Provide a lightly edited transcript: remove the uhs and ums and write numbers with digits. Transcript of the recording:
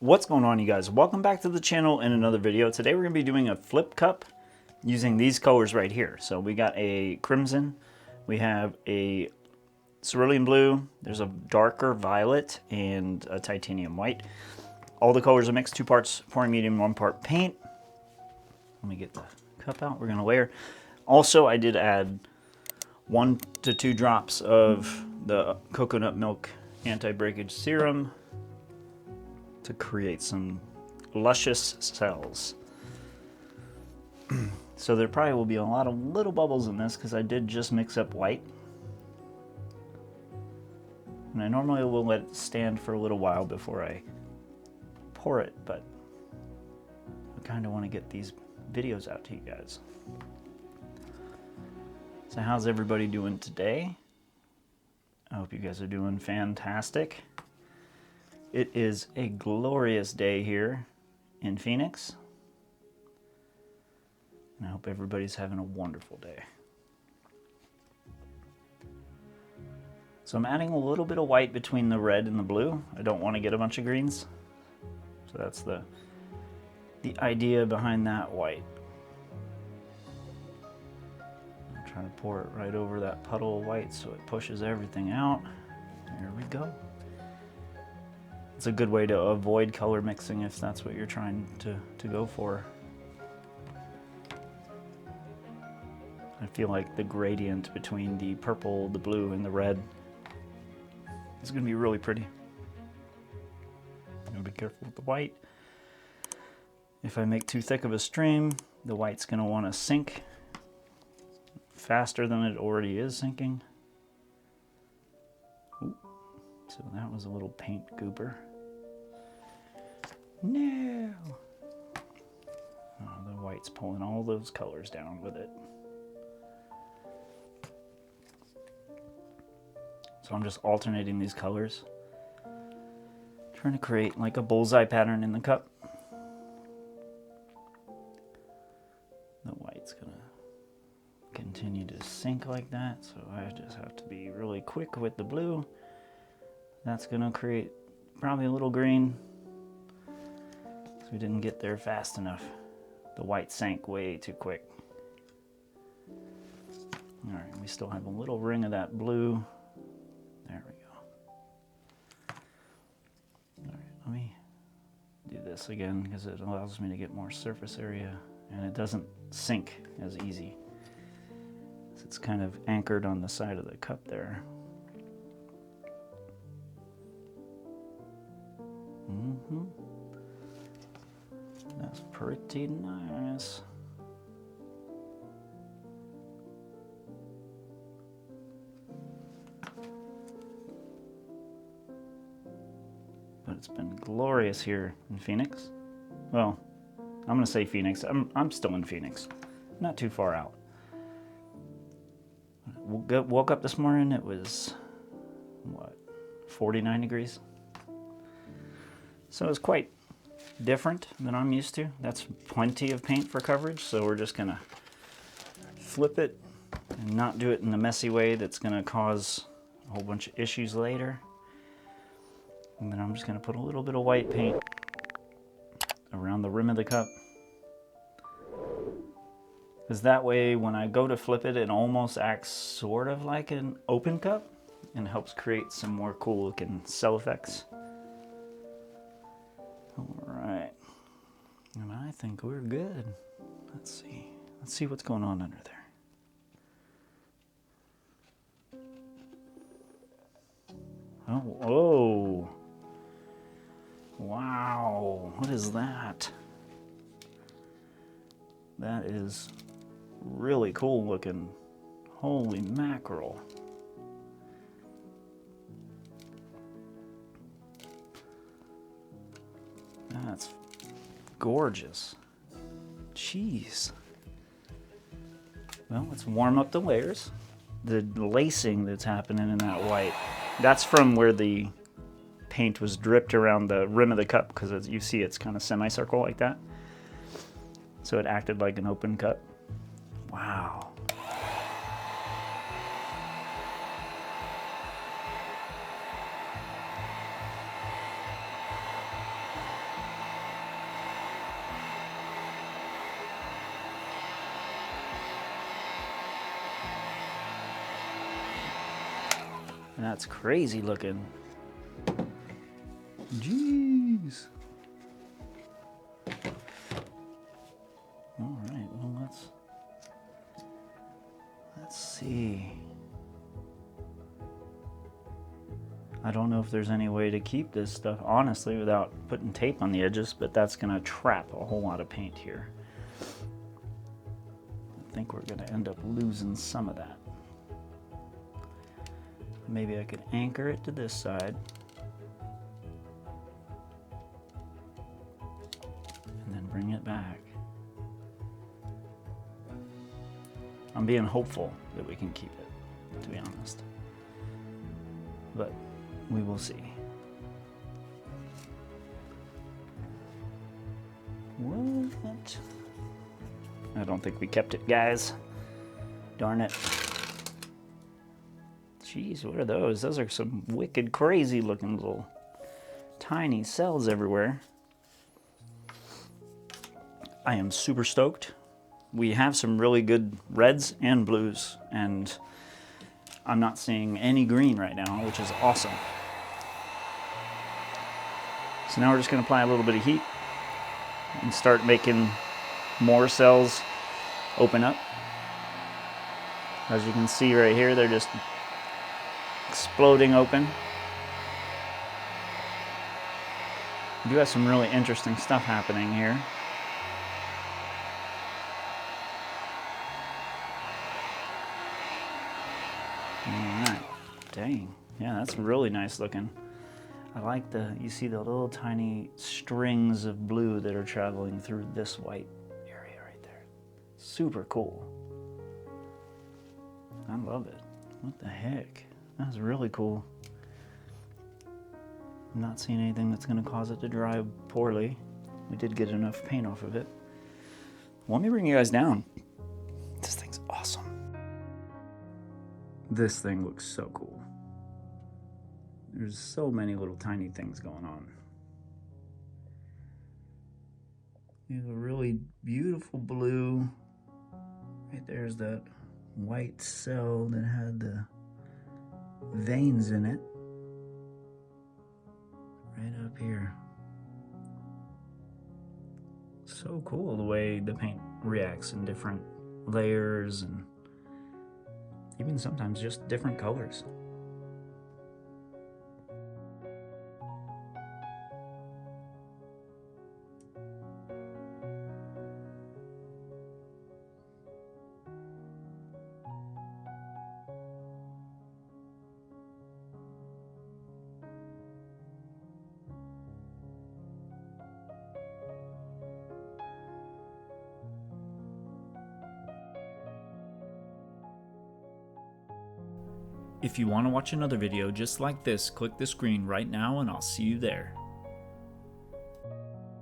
What's going on, you guys? Welcome back to the channel in another video. Today we're going to be doing a flip cup using these colors right here. So we got a crimson, we have a cerulean blue, there's a darker violet, and a titanium white. All the colors are mixed, 2 parts pouring medium, 1 part paint. Let me get the cup out, we're going to layer. Also, I did add 1 to 2 drops of the coconut milk anti-breakage serum to create some luscious cells. So there probably will be a lot of little bubbles in this because I did just mix up white. And I normally will let it stand for a little while before I pour it, but I kind of want to get these videos out to you guys. So how's everybody doing today? I hope you guys are doing fantastic. It is a glorious day here in Phoenix, and I hope everybody's having a wonderful day. So I'm adding a little bit of white between the red and the blue. I don't want to get a bunch of greens, so that's the idea behind that white. I'm trying to pour it right over that puddle of white so it pushes everything out. There we go. It's a good way to avoid color mixing if that's what you're trying to go for. I feel like the gradient between the purple, the blue, and the red is going to be really pretty. I'll be careful with the white. If I make too thick of a stream, the white's going to want to sink faster than it already is sinking. Ooh. So that was a little paint goober. No! Oh, the white's pulling all those colors down with it. So I'm just alternating these colors, trying to create like a bullseye pattern in the cup. The white's gonna continue to sink like that, so I just have to be really quick with the blue. That's gonna create probably a little green. We didn't get there fast enough. The white sank way too quick. All right, we still have a little ring of that blue. There we go. All right, let me do this again because it allows me to get more surface area and it doesn't sink as easy. So it's kind of anchored on the side of the cup there. Mm-hmm. That's pretty nice. But it's been glorious here in Phoenix. Well, I'm gonna say Phoenix. I'm still in Phoenix, not too far out. Woke up this morning, it was, what, 49 degrees? So it was quite different than I'm used to. That's plenty of paint for coverage, so we're just gonna flip it and not do it in a messy way that's gonna cause a whole bunch of issues later. And then I'm just gonna put a little bit of white paint around the rim of the cup, because that way when I go to flip it, it almost acts sort of like an open cup and helps create some more cool looking cell effects. Alright, and I think we're good. Let's see what's going on under there. Oh, wow, what is that? That is really cool looking. Holy mackerel. That's gorgeous. Jeez. Well, let's warm up the layers. The lacing that's happening in that white, that's from where the paint was dripped around the rim of the cup, because as you see it's kind of semicircle like that. So it acted like an open cup. Wow. And that's crazy looking. Jeez. All right, well, let's see. I don't know if there's any way to keep this stuff, honestly, without putting tape on the edges, but that's gonna trap a whole lot of paint here. I think we're gonna end up losing some of that. Maybe I could anchor it to this side. And then bring it back. I'm being hopeful that we can keep it, to be honest. But we will see. What? I don't think we kept it, guys. Darn it. Jeez, what are those? Those are some wicked crazy looking little tiny cells everywhere. I am super stoked. We have some really good reds and blues, and I'm not seeing any green right now, which is awesome. So now we're just going to apply a little bit of heat and start making more cells open up. As you can see right here, they're just exploding open. We do have some really interesting stuff happening here. Alright, dang, yeah, that's really nice looking. I like you see the little tiny strings of blue that are traveling through this white area right there. Super cool. I love it. What the heck? That's really cool. I'm not seeing anything that's going to cause it to dry poorly. We did get enough paint off of it. Let me bring you guys down. This thing's awesome. This thing looks so cool. There's so many little tiny things going on. You have a really beautiful blue. Right there's that white cell that had the veins in it. Right up here. So cool the way the paint reacts in different layers and even sometimes just different colors. If you want to watch another video just like this, click the screen right now and I'll see you there.